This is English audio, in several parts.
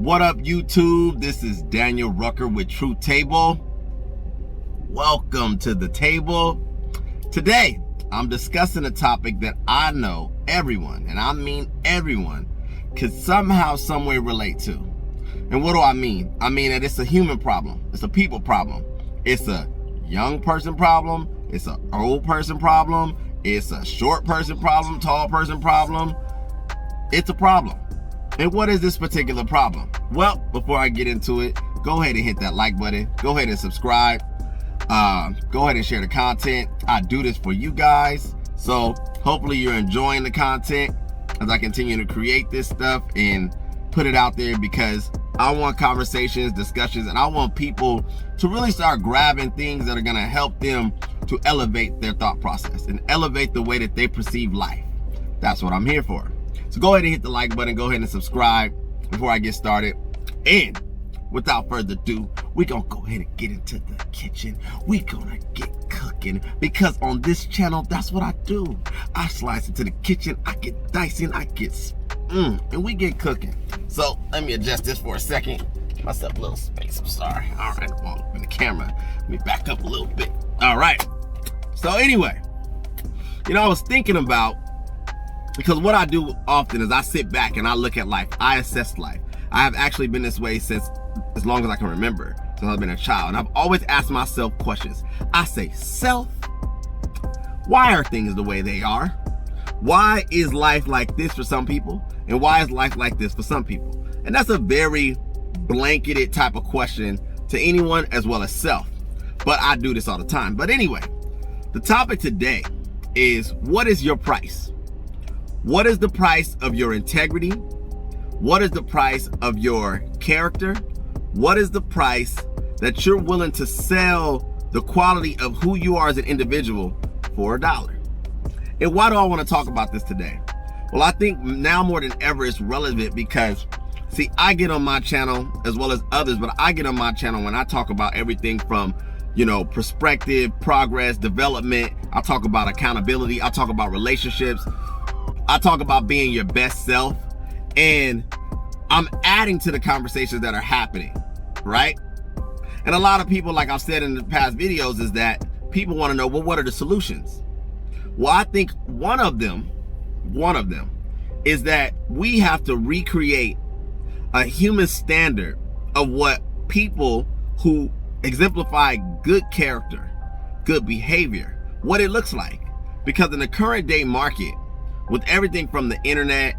What up, YouTube? This is Daniel Rucker with Truth Table. Welcome to the table. Today, I'm discussing a topic that I know everyone, and I mean everyone, could somehow, someway relate to. And what do I mean? I mean that it's a human problem. It's a people problem. It's a young person problem. It's an old person problem. It's a short person problem, tall person problem. It's a problem. And what is this particular problem? Well, before I get into it, go ahead and hit that like button. Go ahead and subscribe. Go ahead and share the content. I do this for you guys. So hopefully you're enjoying the content as I continue to create this stuff and put it out there, because I want conversations, discussions, and I want people to really start grabbing things that are going to help them to elevate their thought process and elevate the way that they perceive life. That's what I'm here for. So go ahead and hit the like button. Go ahead and subscribe before I get started. And without further ado, we're going to go ahead and get into the kitchen. We're going to get cooking, because on this channel, that's what I do. I slice into the kitchen. I get dicing. I get and we get cooking. So let me adjust this for a second. Give myself a little space. I'm sorry. All right, I'm all up in the camera. Let me back up a little bit. All right. So anyway, I was thinking about, because what I do often is I sit back and I look at life. I assess life. I have actually been this way since as long as I can remember, since I've been a child. And I've always asked myself questions. I say, self, why are things the way they are? Why is life like this for some people? And why is life like this for some people? And that's a very blanketed type of question to anyone as well as self. But I do this all the time. But anyway, the topic today is, what is your price? What is the price of your integrity? What is the price of your character? What is the price that you're willing to sell the quality of who you are as an individual for $1? And why do I want to talk about this today? Well, I think now more than ever it's relevant because, see, I get on my channel as well as others, but I get on my channel when I talk about everything from, perspective, progress, development. I talk about accountability. I talk about relationships. I talk about being your best self, and I'm adding to the conversations that are happening, right? And a lot of people, like I've said in the past videos, is that people want to know, well, what are the solutions? Well, I think one of them is that we have to recreate a human standard of what people who exemplify good character, good behavior, what it looks like. Because in the current day market, with everything from the internet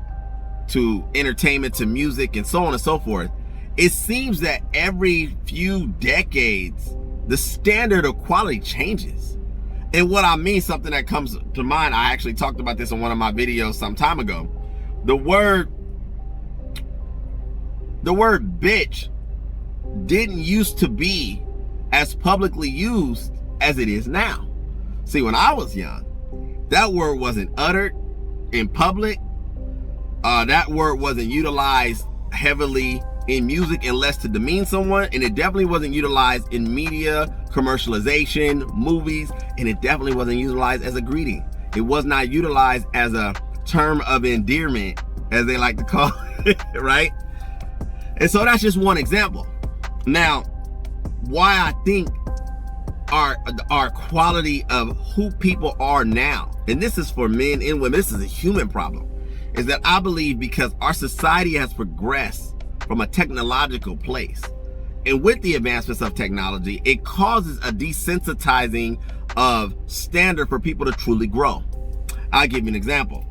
to entertainment to music and so on and so forth, it seems that every few decades, the standard of quality changes. And what I mean, something that comes to mind, I actually talked about this in one of my videos some time ago. The word bitch didn't used to be as publicly used as it is now. See, when I was young, that word wasn't uttered in public. That word wasn't utilized heavily in music unless to demean someone, and it definitely wasn't utilized in media, commercialization, movies, and it definitely wasn't utilized as a greeting. It was not utilized as a term of endearment, as they like to call it, right? And so that's just one example. Now, why I think our quality of who people are now, and this is for men and women, this is a human problem, is that I believe because our society has progressed from a technological place, and with the advancements of technology, it causes a desensitizing of standard for people to truly grow. I'll give you an example.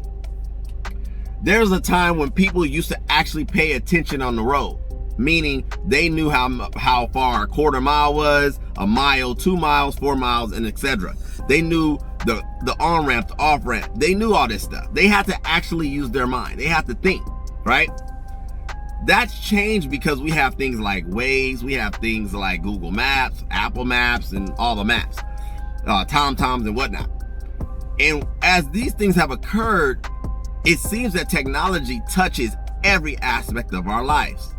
There's a time when people used to actually pay attention on the road, meaning they knew how far a quarter mile was, a mile, 2 miles, 4 miles, and etc. They knew the on ramp, the off ramp. They knew all this stuff. They had to actually use their mind. They had to think, right? That's changed because we have things like Waze, we have things like Google Maps, Apple Maps, and all the maps, TomToms and whatnot. And as these things have occurred, it seems that technology touches every aspect of our lives,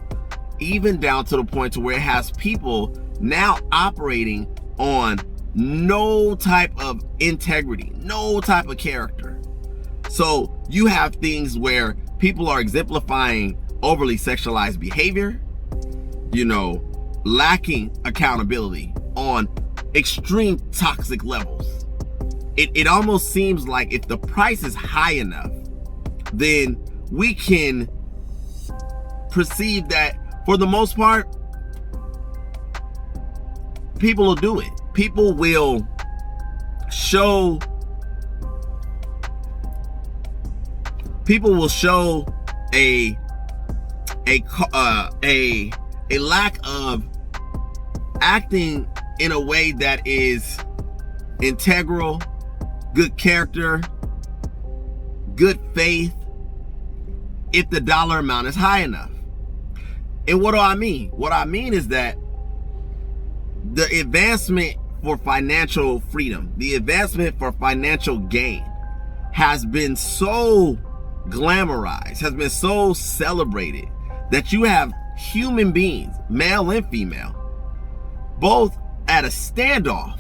even down to the point to where it has people now operating on no type of integrity, no type of character. So you have things where people are exemplifying overly sexualized behavior. lacking accountability on extreme toxic levels. It almost seems like if the price is high enough, then we can perceive that for the most part, people will do it. People will show a lack of acting in a way that is integral, good character, good faith, if the dollar amount is high enough. And what do I mean? What I mean is that the advancement for financial freedom, the advancement for financial gain has been so glamorized, has been so celebrated, that you have human beings, male and female, both at a standoff,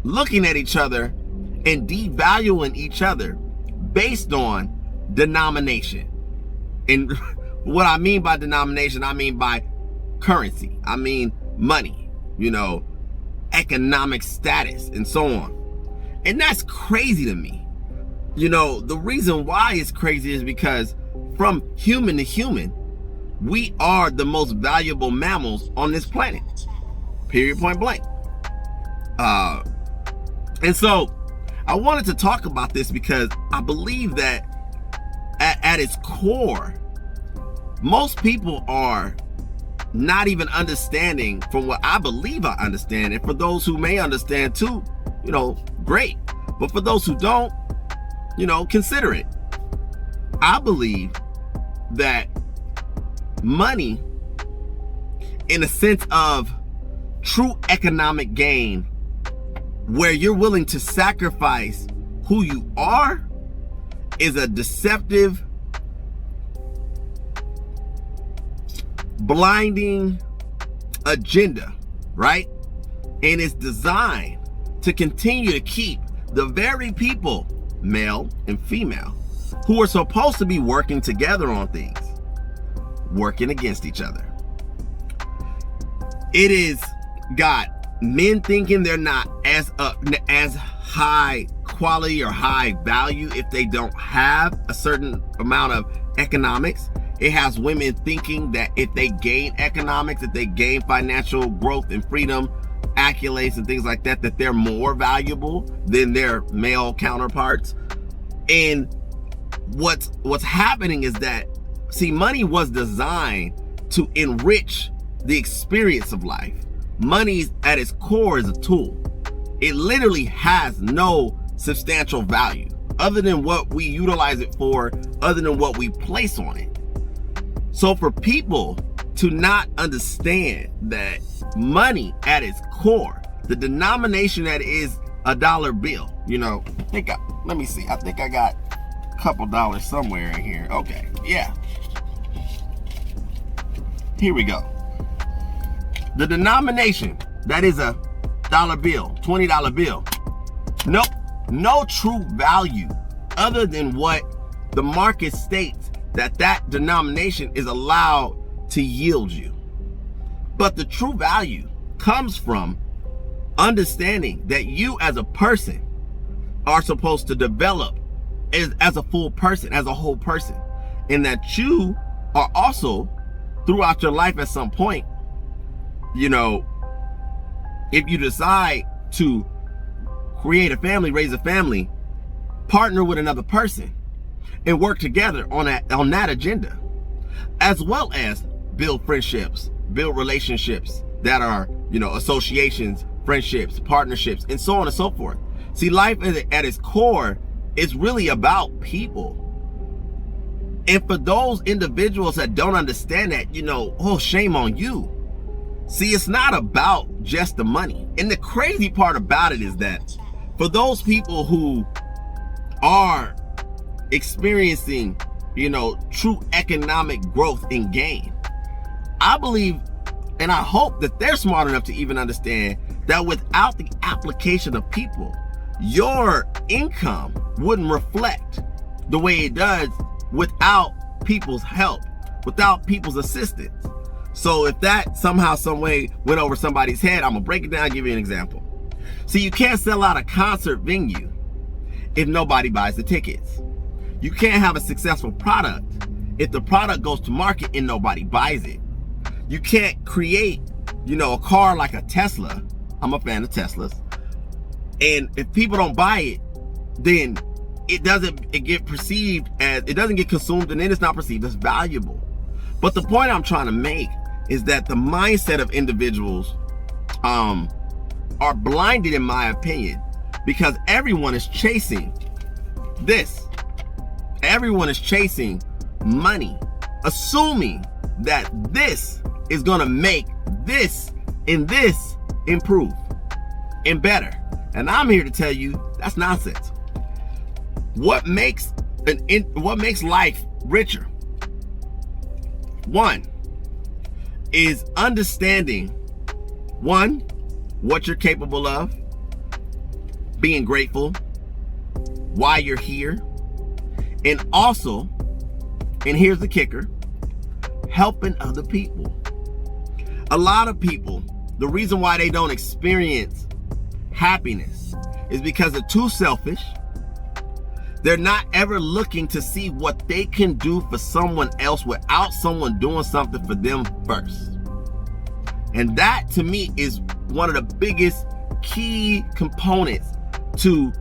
looking at each other and devaluing each other based on denomination. And what I mean by denomination, I mean by currency, I mean money, economic status, and so on. And that's crazy to me. The reason why it's crazy is because from human to human, we are the most valuable mammals on this planet. Period, point blank. And so I wanted to talk about this because I believe that at its core, most people are not even understanding from what I believe I understand. And for those who may understand too, great. But for those who don't, consider it. I believe that money, in a sense of true economic gain, where you're willing to sacrifice who you are, is a deceptive, blinding agenda, right? And it's designed to continue to keep the very people, male and female, who are supposed to be working together on things, working against each other. It is got men thinking they're not as high quality or high value if they don't have a certain amount of economics. It has women thinking that if they gain economics, if they gain financial growth and freedom, accolades and things like that, that they're more valuable than their male counterparts. And what's happening is that, see, money was designed to enrich the experience of life. Money at its core is a tool. It literally has no substantial value other than what we utilize it for, other than what we place on it. So for people to not understand that money at its core, the denomination that is a dollar bill, let me see. I think I got a couple dollars somewhere in here. Okay, yeah. Here we go. The denomination that is a dollar bill, $20 bill. No true value other than what the market states that denomination is allowed to yield you. But the true value comes from understanding that you as a person are supposed to develop as a full person, as a whole person, and that you are also throughout your life at some point, if you decide to create a family, raise a family, partner with another person and work together on that agenda, as well as build friendships, build relationships that are, associations, friendships, partnerships, and so on and so forth. See, life at its core is really about people. And for those individuals that don't understand that, shame on you. See, it's not about just the money. And the crazy part about it is that for those people who are experiencing, true economic growth and gain, I believe and I hope that they're smart enough to even understand that without the application of people, your income wouldn't reflect the way it does without people's help, without people's assistance. So if that somehow, some way went over somebody's head, I'm gonna break it down and give you an example. See, you can't sell out a concert venue if nobody buys the tickets. You can't have a successful product if the product goes to market and nobody buys it. You can't create, a car like a Tesla. I'm a fan of Teslas. And if people don't buy it, then it doesn't get consumed, and then it's not perceived as valuable. But the point I'm trying to make is that the mindset of individuals are blinded, in my opinion, because everyone is chasing this. Everyone is chasing money, assuming that this is gonna make this and this improve and better. And I'm here to tell you that's nonsense. What makes life richer? One is understanding, what you're capable of, being grateful, why you're here, and also, and here's the kicker, helping other people. A lot of people, the reason why they don't experience happiness is because they're too selfish. They're not ever looking to see what they can do for someone else without someone doing something for them first. And that, to me, is one of the biggest key components to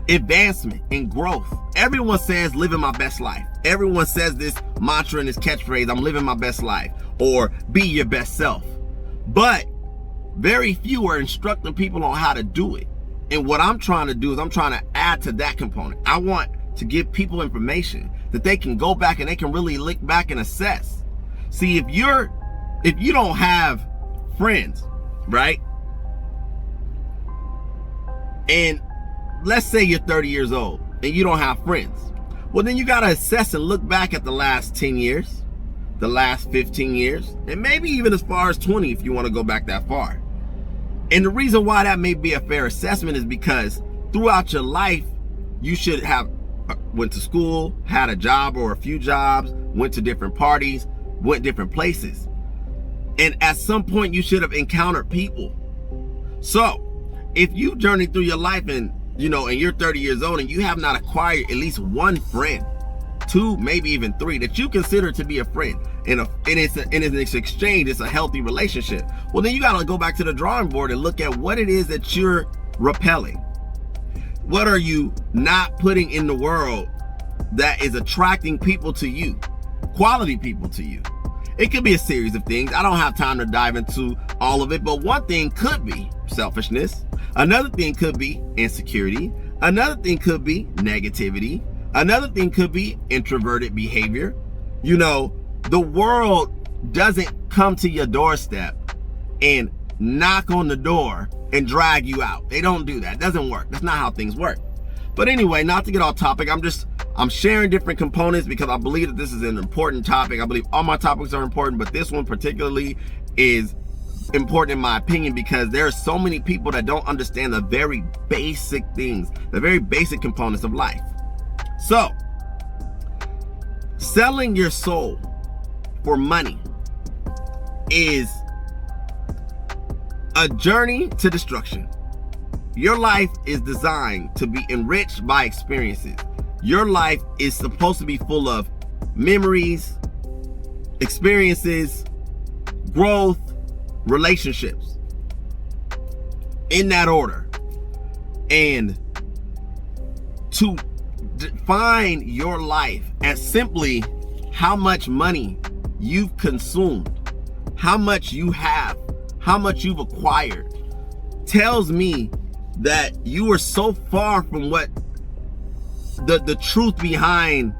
advancement and growth. Everyone says living my best life. Everyone says this mantra and this catchphrase, I'm living my best life, or be your best self. But very few are instructing people on how to do it. And what I'm trying to do is I'm trying to add to that component. I want to give people information that they can go back and they can really look back and assess. See, if you don't have friends, right? And let's say you're 30 years old and you don't have friends. Well, then you got to assess and look back at the last 10 years, the last 15 years, and maybe even as far as 20 if you want to go back that far. And the reason why that may be a fair assessment is because throughout your life, you should have went to school, had a job or a few jobs, went to different parties, went different places. And at some point you should have encountered people. So if you journey through your life and you're 30 years old and you have not acquired at least one friend, two, maybe even three, that you consider to be a friend, and it's an exchange, it's a healthy relationship, well, then you got to go back to the drawing board and look at what it is that you're repelling. What are you not putting in the world that is attracting people to you, quality people to you? It could be a series of things. I don't have time to dive into all of it, but one thing could be selfishness. Another thing could be insecurity. Another thing could be negativity. Another thing could be introverted behavior. The world doesn't come to your doorstep and knock on the door and drag you out. They don't do that. It doesn't work. That's not how things work. But anyway, not to get off topic, I'm sharing different components because I believe that this is an important topic. I believe all my topics are important, but this one particularly is important in my opinion because there are so many people that don't understand the very basic things, the very basic components of life. So, selling your soul for money is a journey to destruction. Your life is designed to be enriched by experiences. Your life is supposed to be full of memories, experiences, growth, relationships, in that order. And to define your life as simply how much money you've consumed, how much you have, how much you've acquired, tells me that you are so far from what the truth behind,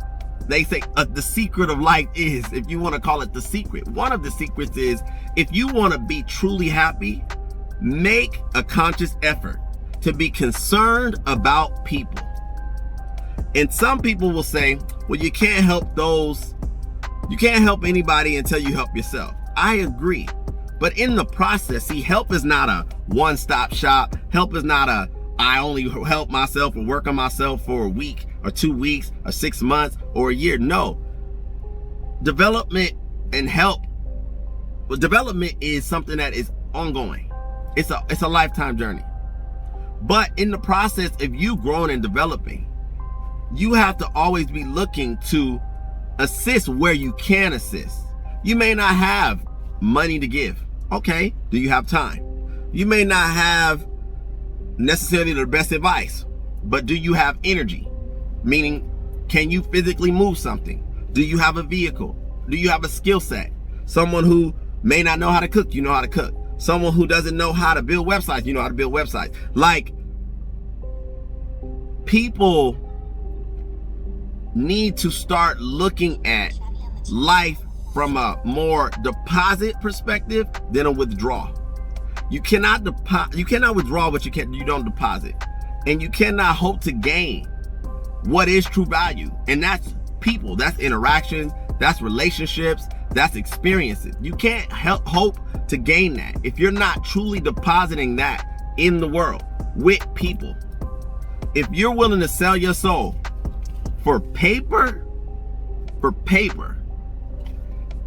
they say, the secret of life is, if you want to call it the secret. One of the secrets is, if you want to be truly happy, make a conscious effort to be concerned about people. And some people will say, well, you can't help anybody until you help yourself. I agree. But in the process, see, help is not a one-stop shop. Help is not I only help myself or work on myself for a week or 2 weeks or 6 months or a year. No. Development and help But development is something that is ongoing. It's a lifetime journey. But in the process of you growing and developing, you have to always be looking to assist where you can assist. You may not have money to give. Okay, do you have time? You may not have necessarily the best advice, but do you have energy? Meaning, can you physically move something? Do you have a vehicle? Do you have a skill set? Someone who may not know how to cook, you know how to cook. Someone who doesn't know how to build websites, you know how to build websites. Like, people need to start looking at life from a more deposit perspective than a withdrawal. You cannot withdraw what you don't deposit, and you cannot hope to gain what is true value. And that's people, that's interactions, that's relationships, that's experiences. You can't hope to gain that if you're not truly depositing that in the world with people. If you're willing to sell your soul for paper,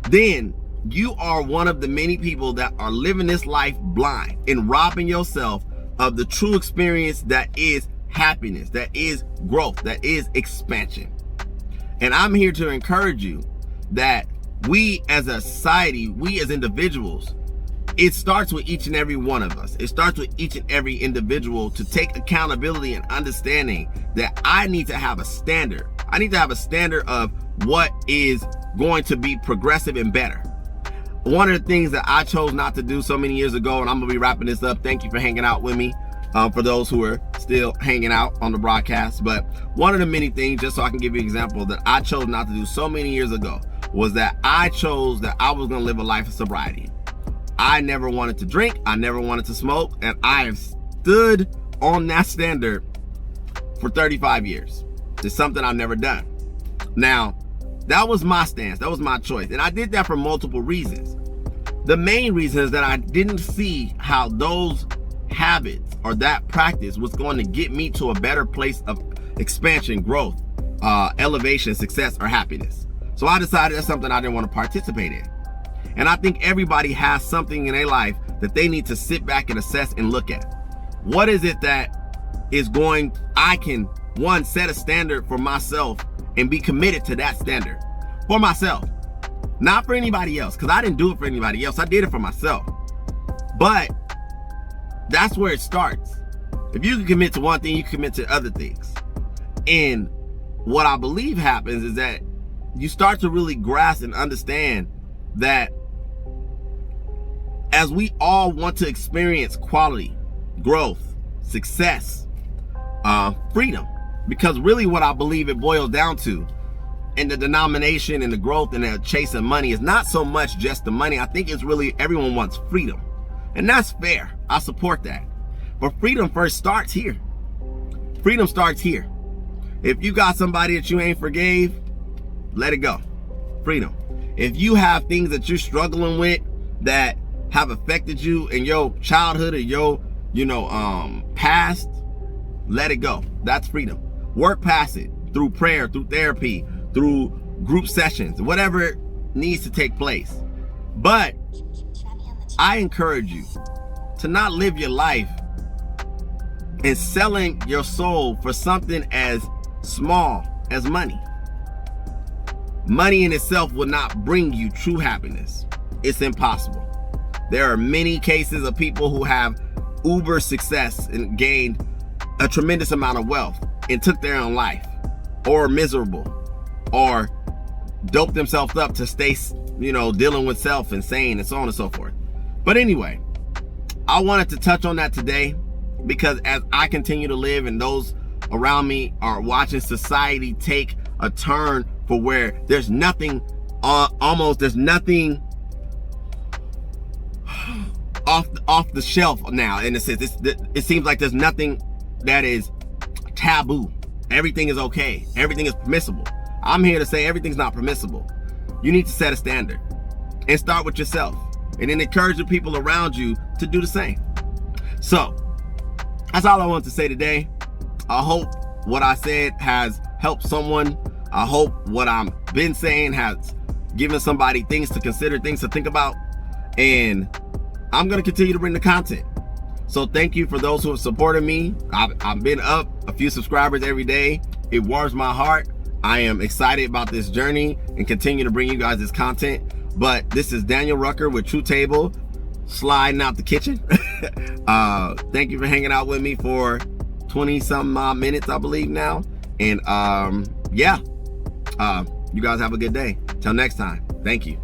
then you are one of the many people that are living this life blind and robbing yourself of the true experience that is happiness, that is growth, that is expansion. And I'm here to encourage you that we as a society, we as individuals, it starts with each and every one of us. It starts with each and every individual to take accountability and understanding that I need to have a standard. I need to have a standard of what is going to be progressive and better. One of the things that I chose not to do so many years ago, and I'm gonna be wrapping this up. Thank you for hanging out with me. For those who are still hanging out on the broadcast, but one of the many things, just so I can give you an example, that I chose not to do so many years ago was that I chose that I was gonna live a life of sobriety. I never wanted to drink, I never wanted to smoke, and I have stood on that standard for 35 years. It's something I've never done. Now, that was my stance, that was my choice, and I did that for multiple reasons. The main reason is that I didn't see how those habits or that practice was going to get me to a better place of expansion, growth, elevation, success, or happiness. So I decided that's something I didn't want to participate in. And I think everybody has something in their life that they need to sit back and assess and look at. What is it that is I can, one, set a standard for myself and be committed to that standard for myself, not for anybody else, because I didn't do it for anybody else. I did it for myself. But that's where it starts. If you can commit to one thing, you can commit to other things. And what I believe happens is that you start to really grasp and understand that as we all want to experience quality, growth, success, freedom, because really what I believe it boils down to in the denomination and the growth and the chase of money is not so much just the money. I think it's really everyone wants freedom. And that's fair. I support that. But freedom first starts here. Freedom starts here. If you got somebody that you ain't forgave, let it go. Freedom. If you have things that you're struggling with that have affected you in your childhood or your, past, let it go. That's freedom. Work past it through prayer, through therapy, through group sessions, whatever needs to take place. But I encourage you to not live your life in selling your soul for something as small as money. Money in itself will not bring you true happiness. It's impossible. There are many cases of people who have uber success and gained a tremendous amount of wealth and took their own life, or miserable, or doped themselves up to stay, dealing with self, insane, and so on and so forth. But anyway, I wanted to touch on that today because as I continue to live and those around me are watching society take a turn for where there's nothing, there's nothing off the shelf now. And it seems like there's nothing that is taboo. Everything is okay. Everything is permissible. I'm here to say everything's not permissible. You need to set a standard and start with yourself, and then encourage the people around you to do the same. So that's all I want to say today. I hope what I said has helped someone. I hope what I've been saying has given somebody things to consider, things to think about. and I'm going to continue to bring the content. So thank you for those who have supported me. I've been up a few subscribers every day. It warms my heart. I am excited about this journey and continue to bring you guys this content. But this is Daniel Rucker with Truth Table, sliding out the kitchen. Thank you for hanging out with me for 20 some minutes, I believe now. And yeah, you guys have a good day. Till next time. Thank you.